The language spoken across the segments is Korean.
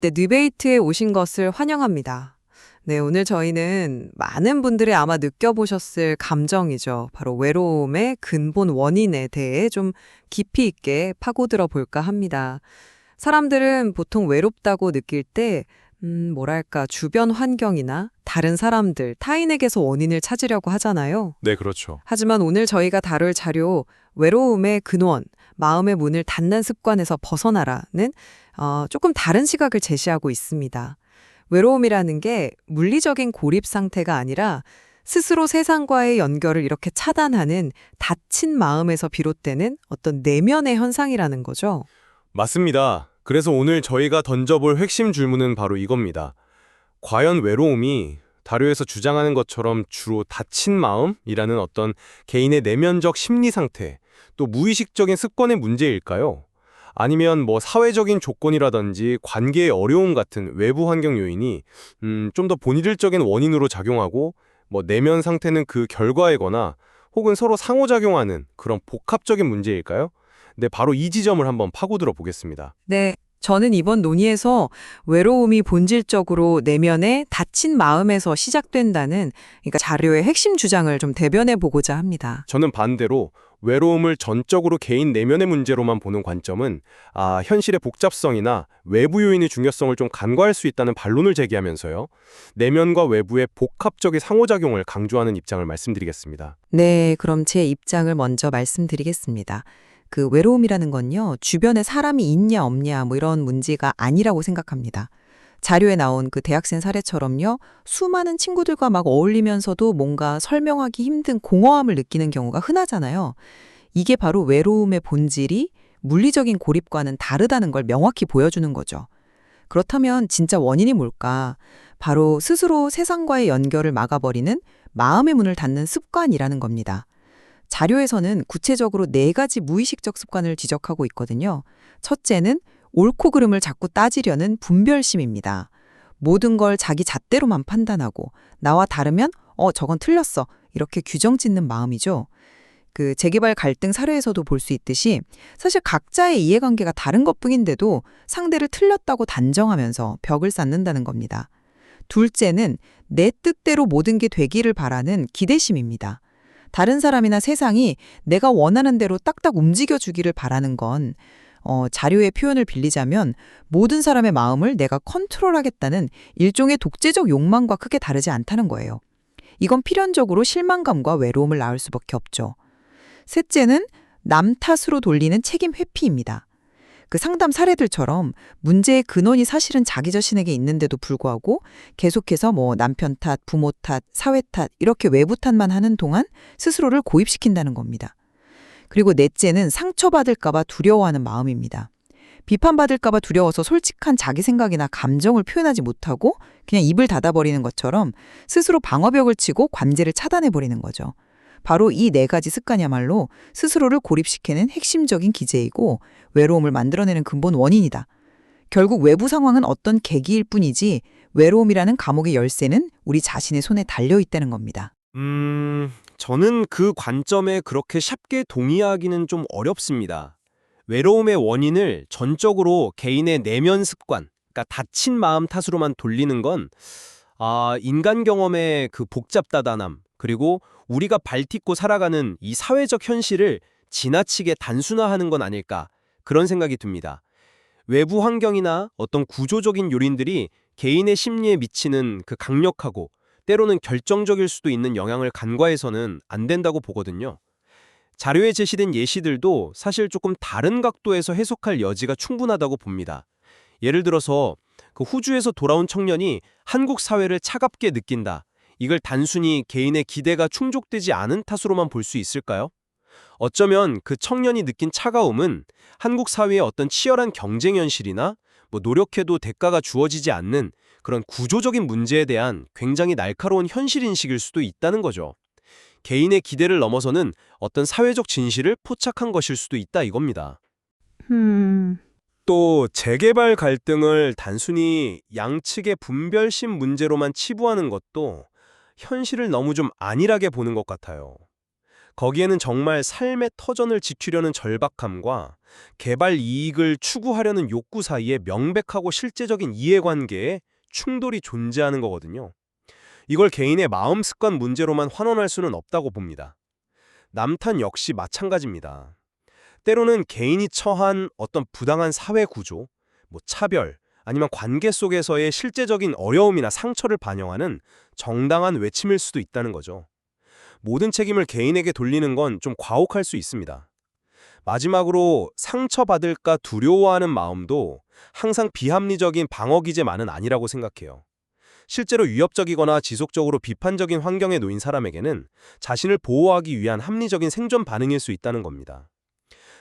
네, 디베이트에 오신 것을 환영합니다. 네, 오늘 저희는 많은 분들이 아마 느껴보셨을 감정이죠. 바로 외로움의 근본 원인에 대해 좀 깊이 있게 파고들어 볼까 합니다. 사람들은 보통 외롭다고 느낄 때, 뭐랄까, 주변 환경이나 다른 사람들, 타인에게서 원인을 찾으려고 하잖아요. 네, 그렇죠. 하지만 오늘 저희가 다룰 자료, 외로움의 근원, 마음의 문을 닫는 습관에서 벗어나라는 조금 다른 시각을 제시하고 있습니다. 외로움이라는 게 물리적인 고립 상태가 아니라 스스로 세상과의 연결을 이렇게 차단하는 닫힌 마음에서 비롯되는 어떤 내면의 현상이라는 거죠. 맞습니다. 그래서 오늘 저희가 던져볼 핵심 질문은 바로 이겁니다. 과연 외로움이 다료에서 주장하는 것처럼 주로 닫힌 마음이라는 어떤 개인의 내면적 심리 상태, 또 무의식적인 습관의 문제일까요? 아니면 사회적인 조건이라든지 관계의 어려움 같은 외부 환경 요인이 좀 더 본질적인 원인으로 작용하고 내면 상태는 그 결과이거나 혹은 서로 상호작용하는 그런 복합적인 문제일까요? 네, 바로 이 지점을 한번 파고들어 보겠습니다. 네. 저는 이번 논의에서 외로움이 본질적으로 내면의 닫힌 마음에서 시작된다는 그러니까 자료의 핵심 주장을 좀 대변해 보고자 합니다. 저는 반대로 외로움을 전적으로 개인 내면의 문제로만 보는 관점은 현실의 복잡성이나 외부 요인의 중요성을 좀 간과할 수 있다는 반론을 제기하면서요. 내면과 외부의 복합적인 상호작용을 강조하는 입장을 말씀드리겠습니다. 네, 그럼 제 입장을 먼저 말씀드리겠습니다. 그 외로움이라는 건요, 주변에 사람이 있냐 없냐 이런 문제가 아니라고 생각합니다. 자료에 나온 그 대학생 사례처럼요, 수많은 친구들과 막 어울리면서도 뭔가 설명하기 힘든 공허함을 느끼는 경우가 흔하잖아요. 이게 바로 외로움의 본질이 물리적인 고립과는 다르다는 걸 명확히 보여주는 거죠. 그렇다면 진짜 원인이 뭘까? 바로 스스로 세상과의 연결을 막아버리는 마음의 문을 닫는 습관이라는 겁니다. 자료에서는 구체적으로 4가지 무의식적 습관을 지적하고 있거든요. 첫째는 옳고 그름을 자꾸 따지려는 분별심입니다. 모든 걸 자기 잣대로만 판단하고 나와 다르면 저건 틀렸어. 이렇게 규정 짓는 마음이죠. 그 재개발 갈등 사례에서도 볼 수 있듯이 사실 각자의 이해관계가 다른 것뿐인데도 상대를 틀렸다고 단정하면서 벽을 쌓는다는 겁니다. 둘째는 내 뜻대로 모든 게 되기를 바라는 기대심입니다. 다른 사람이나 세상이 내가 원하는 대로 딱딱 움직여주기를 바라는 건 자료의 표현을 빌리자면 모든 사람의 마음을 내가 컨트롤하겠다는 일종의 독재적 욕망과 크게 다르지 않다는 거예요. 이건 필연적으로 실망감과 외로움을 낳을 수밖에 없죠. 셋째는 남 탓으로 돌리는 책임 회피입니다. 그 상담 사례들처럼 문제의 근원이 사실은 자기 자신에게 있는데도 불구하고 계속해서 남편 탓, 부모 탓, 사회 탓 이렇게 외부 탓만 하는 동안 스스로를 고립시킨다는 겁니다. 그리고 넷째는 상처받을까 봐 두려워하는 마음입니다. 비판받을까 봐 두려워서 솔직한 자기 생각이나 감정을 표현하지 못하고 그냥 입을 닫아버리는 것처럼 스스로 방어벽을 치고 관계를 차단해버리는 거죠. 바로 이 4가지 습관이야말로 스스로를 고립시키는 핵심적인 기제이고 외로움을 만들어내는 근본 원인이다. 결국 외부 상황은 어떤 계기일 뿐이지 외로움이라는 감옥의 열쇠는 우리 자신의 손에 달려있다는 겁니다. 저는 그 관점에 그렇게 쉽게 동의하기는 좀 어렵습니다. 외로움의 원인을 전적으로 개인의 내면 습관, 그러니까 닫힌 마음 탓으로만 돌리는 건 인간 경험의 그 복잡다단함, 그리고 우리가 발딛고 살아가는 이 사회적 현실을 지나치게 단순화하는 건 아닐까 그런 생각이 듭니다. 외부 환경이나 어떤 구조적인 요인들이 개인의 심리에 미치는 그 강력하고 때로는 결정적일 수도 있는 영향을 간과해서는 안 된다고 보거든요. 자료에 제시된 예시들도 사실 조금 다른 각도에서 해석할 여지가 충분하다고 봅니다. 예를 들어서 그 호주에서 돌아온 청년이 한국 사회를 차갑게 느낀다. 이걸 단순히 개인의 기대가 충족되지 않은 탓으로만 볼 수 있을까요? 어쩌면 그 청년이 느낀 차가움은 한국 사회의 어떤 치열한 경쟁 현실이나 노력해도 대가가 주어지지 않는 그런 구조적인 문제에 대한 굉장히 날카로운 현실인식일 수도 있다는 거죠. 개인의 기대를 넘어서는 어떤 사회적 진실을 포착한 것일 수도 있다 이겁니다. 또 재개발 갈등을 단순히 양측의 분별심 문제로만 치부하는 것도 현실을 너무 좀 안일하게 보는 것 같아요. 거기에는 정말 삶의 터전을 지키려는 절박함과 개발 이익을 추구하려는 욕구 사이에 명백하고 실제적인 이해관계에 충돌이 존재하는 거거든요. 이걸 개인의 마음 습관 문제로만 환원할 수는 없다고 봅니다. 남탄 역시 마찬가지입니다. 때로는 개인이 처한 어떤 부당한 사회 구조, 차별, 아니면 관계 속에서의 실제적인 어려움이나 상처를 반영하는 정당한 외침일 수도 있다는 거죠. 모든 책임을 개인에게 돌리는 건 좀 과혹할 수 있습니다. 마지막으로 상처받을까 두려워하는 마음도 항상 비합리적인 방어 기제만은 아니라고 생각해요. 실제로 위협적이거나 지속적으로 비판적인 환경에 놓인 사람에게는 자신을 보호하기 위한 합리적인 생존 반응일 수 있다는 겁니다.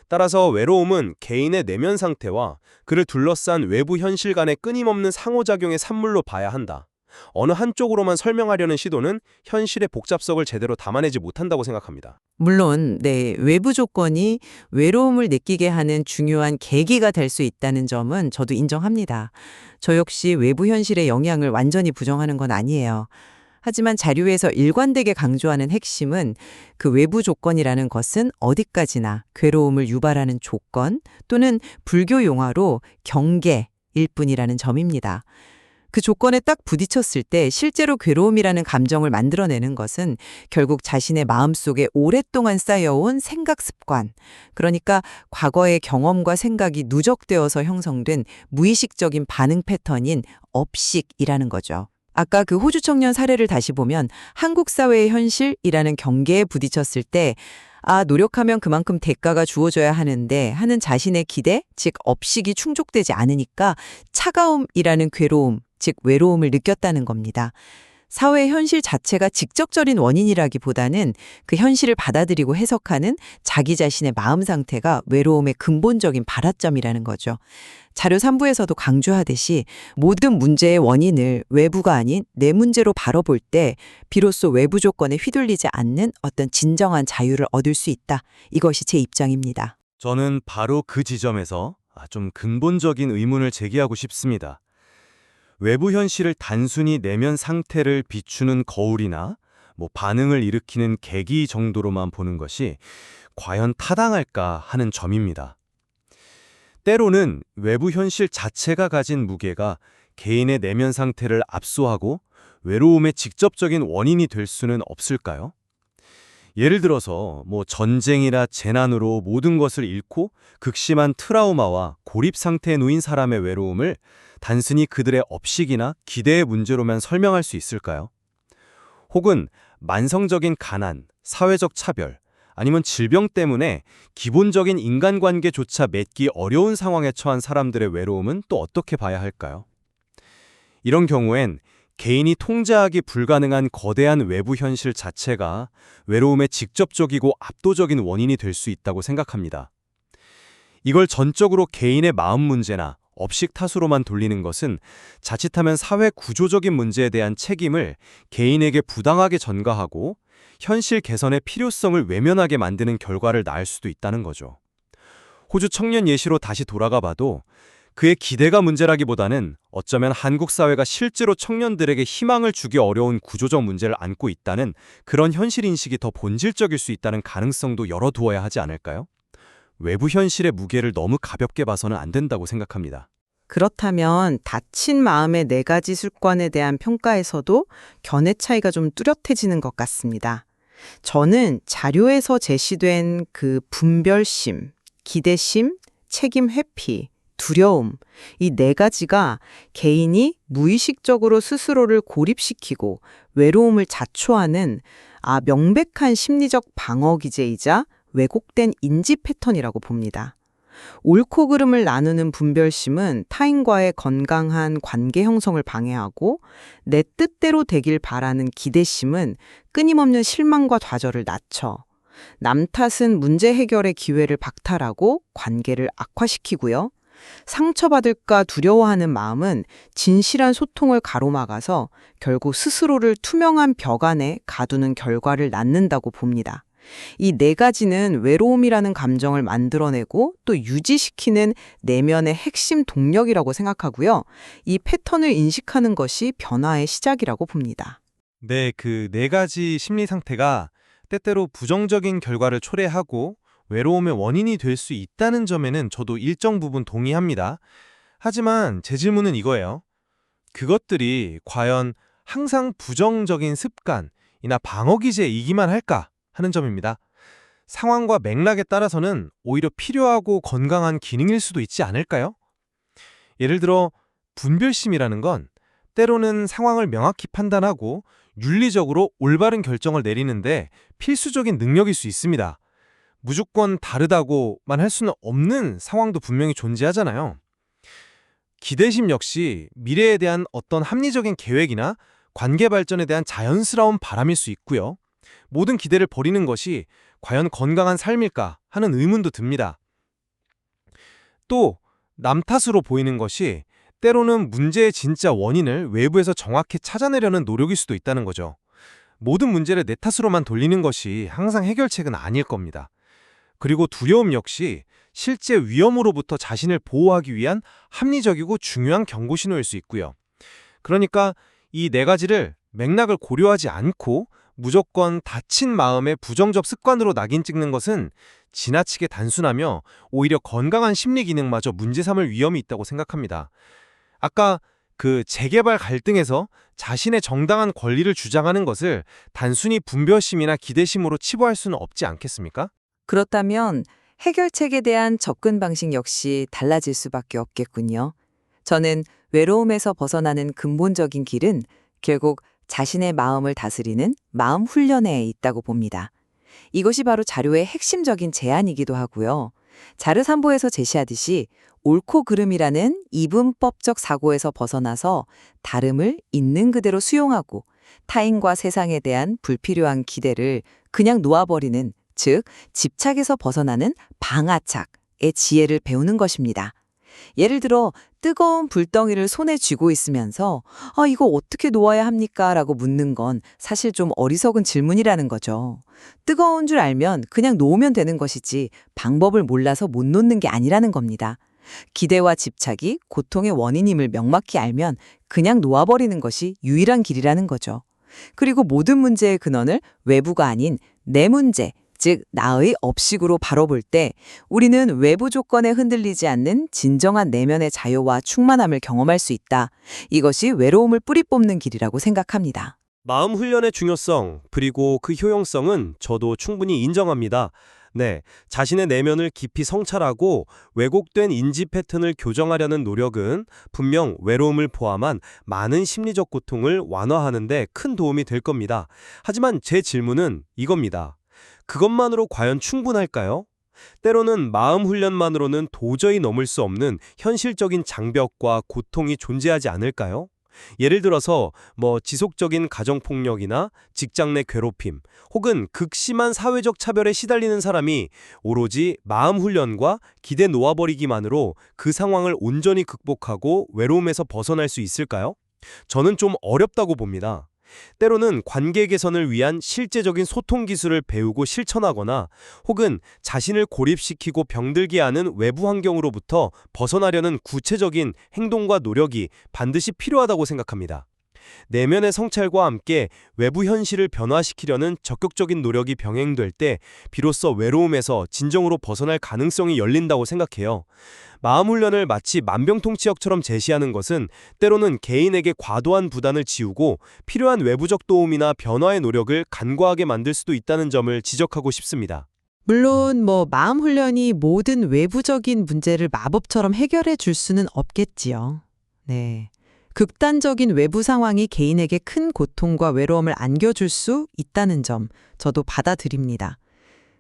따라서 외로움은 개인의 내면 상태와 그를 둘러싼 외부 현실 간의 끊임없는 상호작용의 산물로 봐야 한다. 어느 한쪽으로만 설명하려는 시도는 현실의 복잡성을 제대로 담아내지 못한다고 생각합니다. 물론 외부 조건이 외로움을 느끼게 하는 중요한 계기가 될 수 있다는 점은 저도 인정합니다. 저 역시 외부 현실의 영향을 완전히 부정하는 건 아니에요. 하지만 자료에서 일관되게 강조하는 핵심은 그 외부 조건이라는 것은 어디까지나 괴로움을 유발하는 조건 또는 불교 용어로 경계일 뿐이라는 점입니다. 그 조건에 딱 부딪혔을 때 실제로 괴로움이라는 감정을 만들어내는 것은 결국 자신의 마음속에 오랫동안 쌓여온 생각 습관, 그러니까 과거의 경험과 생각이 누적되어서 형성된 무의식적인 반응 패턴인 업식이라는 거죠. 아까 그 호주 청년 사례를 다시 보면 한국 사회의 현실이라는 경계에 부딪혔을 때 노력하면 그만큼 대가가 주어져야 하는데 하는 자신의 기대, 즉 업식이 충족되지 않으니까 차가움이라는 괴로움, 즉 외로움을 느꼈다는 겁니다. 사회 현실 자체가 직접적인 원인이라기보다는 그 현실을 받아들이고 해석하는 자기 자신의 마음 상태가 외로움의 근본적인 발화점이라는 거죠. 자료 3부에서도 강조하듯이 모든 문제의 원인을 외부가 아닌 내 문제로 바라볼 때 비로소 외부 조건에 휘둘리지 않는 어떤 진정한 자유를 얻을 수 있다. 이것이 제 입장입니다. 저는 바로 그 지점에서 좀 근본적인 의문을 제기하고 싶습니다. 외부 현실을 단순히 내면 상태를 비추는 거울이나 반응을 일으키는 계기 정도로만 보는 것이 과연 타당할까 하는 점입니다. 때로는 외부 현실 자체가 가진 무게가 개인의 내면 상태를 압수하고 외로움의 직접적인 원인이 될 수는 없을까요? 예를 들어서 전쟁이나 재난으로 모든 것을 잃고 극심한 트라우마와 고립 상태에 놓인 사람의 외로움을 단순히 그들의 업식이나 기대의 문제로만 설명할 수 있을까요? 혹은 만성적인 가난, 사회적 차별, 아니면 질병 때문에 기본적인 인간관계조차 맺기 어려운 상황에 처한 사람들의 외로움은 또 어떻게 봐야 할까요? 이런 경우엔 개인이 통제하기 불가능한 거대한 외부 현실 자체가 외로움의 직접적이고 압도적인 원인이 될 수 있다고 생각합니다. 이걸 전적으로 개인의 마음 문제나 업식 탓으로만 돌리는 것은 자칫하면 사회 구조적인 문제에 대한 책임을 개인에게 부당하게 전가하고 현실 개선의 필요성을 외면하게 만드는 결과를 낳을 수도 있다는 거죠. 호주 청년 예시로 다시 돌아가 봐도 그의 기대가 문제라기보다는 어쩌면 한국 사회가 실제로 청년들에게 희망을 주기 어려운 구조적 문제를 안고 있다는 그런 현실인식이 더 본질적일 수 있다는 가능성도 열어두어야 하지 않을까요? 외부 현실의 무게를 너무 가볍게 봐서는 안 된다고 생각합니다. 그렇다면 다친 마음의 4가지 습관에 대한 평가에서도 견해 차이가 좀 뚜렷해지는 것 같습니다. 저는 자료에서 제시된 그 분별심, 기대심, 책임 회피, 두려움, 이 4가지가 개인이 무의식적으로 스스로를 고립시키고 외로움을 자초하는 명백한 심리적 방어 기제이자 왜곡된 인지 패턴이라고 봅니다. 옳고 그름을 나누는 분별심은 타인과의 건강한 관계 형성을 방해하고 내 뜻대로 되길 바라는 기대심은 끊임없는 실망과 좌절을 낮춰 남 탓은 문제 해결의 기회를 박탈하고 관계를 악화시키고요. 상처받을까 두려워하는 마음은 진실한 소통을 가로막아서 결국 스스로를 투명한 벽 안에 가두는 결과를 낳는다고 봅니다. 이 4가지는 외로움이라는 감정을 만들어내고 또 유지시키는 내면의 핵심 동력이라고 생각하고요. 이 패턴을 인식하는 것이 변화의 시작이라고 봅니다. 네, 그 4가지 심리 상태가 때때로 부정적인 결과를 초래하고 외로움의 원인이 될 수 있다는 점에는 저도 일정 부분 동의합니다. 하지만 제 질문은 이거예요. 그것들이 과연 항상 부정적인 습관이나 방어 기제이기만 할까 하는 점입니다. 상황과 맥락에 따라서는 오히려 필요하고 건강한 기능일 수도 있지 않을까요? 예를 들어 분별심이라는 건 때로는 상황을 명확히 판단하고 윤리적으로 올바른 결정을 내리는데 필수적인 능력일 수 있습니다. 무조건 다르다고만 할 수는 없는 상황도 분명히 존재하잖아요. 기대심 역시 미래에 대한 어떤 합리적인 계획이나 관계 발전에 대한 자연스러운 바람일 수 있고요. 모든 기대를 버리는 것이 과연 건강한 삶일까 하는 의문도 듭니다. 또 남 탓으로 보이는 것이 때로는 문제의 진짜 원인을 외부에서 정확히 찾아내려는 노력일 수도 있다는 거죠. 모든 문제를 내 탓으로만 돌리는 것이 항상 해결책은 아닐 겁니다. 그리고 두려움 역시 실제 위험으로부터 자신을 보호하기 위한 합리적이고 중요한 경고 신호일 수 있고요. 그러니까 이 네 가지를 맥락을 고려하지 않고 무조건 다친 마음의 부정적 습관으로 낙인 찍는 것은 지나치게 단순하며 오히려 건강한 심리 기능마저 문제 삼을 위험이 있다고 생각합니다. 아까 그 재개발 갈등에서 자신의 정당한 권리를 주장하는 것을 단순히 분별심이나 기대심으로 치부할 수는 없지 않겠습니까? 그렇다면 해결책에 대한 접근 방식 역시 달라질 수밖에 없겠군요. 저는 외로움에서 벗어나는 근본적인 길은 결국 자신의 마음을 다스리는 마음 훈련에 있다고 봅니다. 이것이 바로 자료의 핵심적인 제안이기도 하고요. 자르 3보에서 제시하듯이 옳고 그름이라는 이분법적 사고에서 벗어나서 다름을 있는 그대로 수용하고 타인과 세상에 대한 불필요한 기대를 그냥 놓아버리는, 즉 집착에서 벗어나는 방아착의 지혜를 배우는 것입니다. 예를 들어 뜨거운 불덩이를 손에 쥐고 있으면서 이거 어떻게 놓아야 합니까? 라고 묻는 건 사실 좀 어리석은 질문이라는 거죠. 뜨거운 줄 알면 그냥 놓으면 되는 것이지 방법을 몰라서 못 놓는 게 아니라는 겁니다. 기대와 집착이 고통의 원인임을 명확히 알면 그냥 놓아버리는 것이 유일한 길이라는 거죠. 그리고 모든 문제의 근원을 외부가 아닌 내 문제, 즉 나의 업식으로 바라볼 때 우리는 외부 조건에 흔들리지 않는 진정한 내면의 자유와 충만함을 경험할 수 있다. 이것이 외로움을 뿌리 뽑는 길이라고 생각합니다. 마음 훈련의 중요성, 그리고 그 효용성은 저도 충분히 인정합니다. 네, 자신의 내면을 깊이 성찰하고 왜곡된 인지 패턴을 교정하려는 노력은 분명 외로움을 포함한 많은 심리적 고통을 완화하는 데 큰 도움이 될 겁니다. 하지만 제 질문은 이겁니다. 그것만으로 과연 충분할까요? 때로는 마음 훈련만으로는 도저히 넘을 수 없는 현실적인 장벽과 고통이 존재하지 않을까요? 예를 들어서 지속적인 가정폭력이나 직장 내 괴롭힘, 혹은 극심한 사회적 차별에 시달리는 사람이 오로지 마음 훈련과 기대 놓아버리기만으로 그 상황을 온전히 극복하고 외로움에서 벗어날 수 있을까요? 저는 좀 어렵다고 봅니다. 때로는 관계 개선을 위한 실제적인 소통 기술을 배우고 실천하거나 혹은 자신을 고립시키고 병들게 하는 외부 환경으로부터 벗어나려는 구체적인 행동과 노력이 반드시 필요하다고 생각합니다. 내면의 성찰과 함께 외부 현실을 변화시키려는 적극적인 노력이 병행될 때 비로소 외로움에서 진정으로 벗어날 가능성이 열린다고 생각해요. 마음 훈련을 마치 만병통치약처럼 제시하는 것은 때로는 개인에게 과도한 부담을 지우고 필요한 외부적 도움이나 변화의 노력을 간과하게 만들 수도 있다는 점을 지적하고 싶습니다. 물론 마음 훈련이 모든 외부적인 문제를 마법처럼 해결해 줄 수는 없겠지요. 네. 극단적인 외부 상황이 개인에게 큰 고통과 외로움을 안겨줄 수 있다는 점 저도 받아들입니다.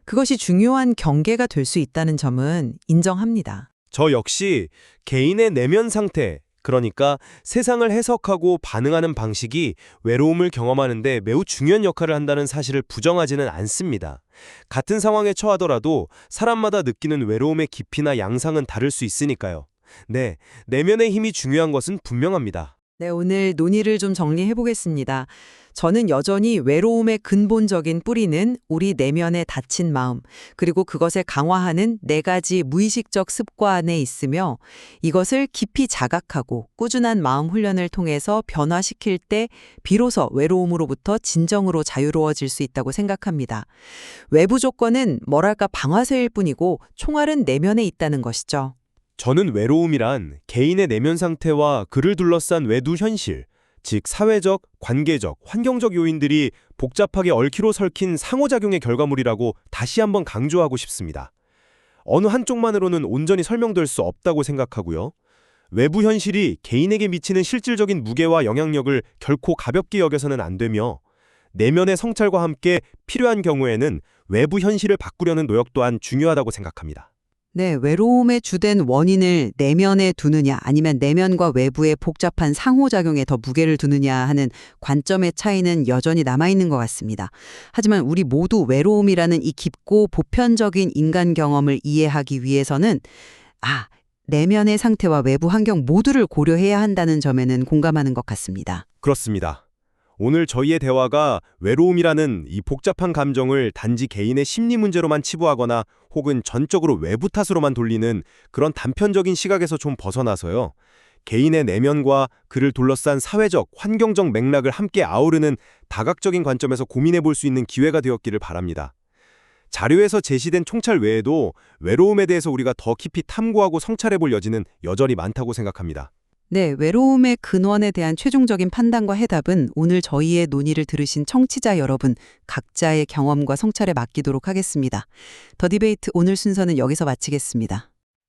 그것이 중요한 경계가 될 수 있다는 점은 인정합니다. 저 역시 개인의 내면 상태, 그러니까 세상을 해석하고 반응하는 방식이 외로움을 경험하는 데 매우 중요한 역할을 한다는 사실을 부정하지는 않습니다. 같은 상황에 처하더라도 사람마다 느끼는 외로움의 깊이나 양상은 다를 수 있으니까요. 네, 내면의 힘이 중요한 것은 분명합니다. 네, 오늘 논의를 좀 정리해 보겠습니다. 저는 여전히 외로움의 근본적인 뿌리는 우리 내면의 닫힌 마음, 그리고 그것을 강화하는 4가지 무의식적 습관에 있으며 이것을 깊이 자각하고 꾸준한 마음 훈련을 통해서 변화시킬 때 비로소 외로움으로부터 진정으로 자유로워질 수 있다고 생각합니다. 외부 조건은 뭐랄까 방아쇠일 뿐이고 총알은 내면에 있다는 것이죠. 저는 외로움이란 개인의 내면 상태와 그를 둘러싼 외부 현실, 즉 사회적, 관계적, 환경적 요인들이 복잡하게 얽히고 설킨 상호작용의 결과물이라고 다시 한번 강조하고 싶습니다. 어느 한쪽만으로는 온전히 설명될 수 없다고 생각하고요. 외부 현실이 개인에게 미치는 실질적인 무게와 영향력을 결코 가볍게 여겨서는 안 되며 내면의 성찰과 함께 필요한 경우에는 외부 현실을 바꾸려는 노력 또한 중요하다고 생각합니다. 네, 외로움의 주된 원인을 내면에 두느냐 아니면 내면과 외부의 복잡한 상호작용에 더 무게를 두느냐 하는 관점의 차이는 여전히 남아있는 것 같습니다. 하지만 우리 모두 외로움이라는 이 깊고 보편적인 인간 경험을 이해하기 위해서는 내면의 상태와 외부 환경 모두를 고려해야 한다는 점에는 공감하는 것 같습니다. 그렇습니다. 오늘 저희의 대화가 외로움이라는 이 복잡한 감정을 단지 개인의 심리 문제로만 치부하거나 혹은 전적으로 외부 탓으로만 돌리는 그런 단편적인 시각에서 좀 벗어나서요. 개인의 내면과 그를 둘러싼 사회적, 환경적 맥락을 함께 아우르는 다각적인 관점에서 고민해 볼 수 있는 기회가 되었기를 바랍니다. 자료에서 제시된 총찰 외에도 외로움에 대해서 우리가 더 깊이 탐구하고 성찰해 볼 여지는 여전히 많다고 생각합니다. 네, 외로움의 근원에 대한 최종적인 판단과 해답은 오늘 저희의 논의를 들으신 청취자 여러분 각자의 경험과 성찰에 맡기도록 하겠습니다. 더 디베이트 오늘 순서는 여기서 마치겠습니다.